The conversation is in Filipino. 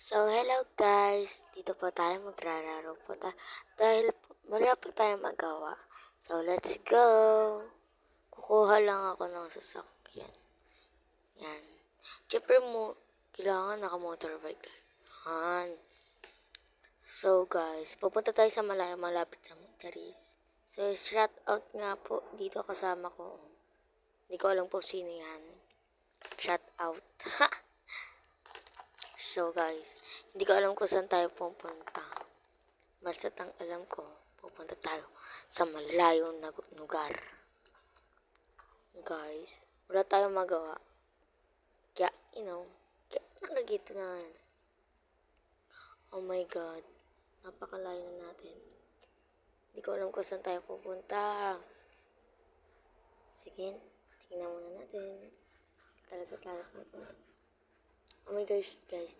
So, hello guys! Dito po tayo magrararo po dahil wala pa tayong magawa. So, let's go! Kukuha lang ako ng sasakyan. Yan. Siyempre mo, kailangan naka-motorbike tayo. Yan. So, guys, pupunta tayo sa malapit sa Charis. So, shout out nga po dito kasama ko. Hindi ko alam po sino yan. Shout out. Ha! So guys, hindi ko alam kung saan tayo pupunta. Basta ang alam ko, pupunta tayo sa malayong lugar. Guys, wala tayong magawa. Kaya, kaya nakagito na. Oh my God, napakalayo na natin. Hindi ko alam kung saan tayo pupunta. Sige, tingnan muna natin. Talaga tayo pupunta. Oh my gosh, guys,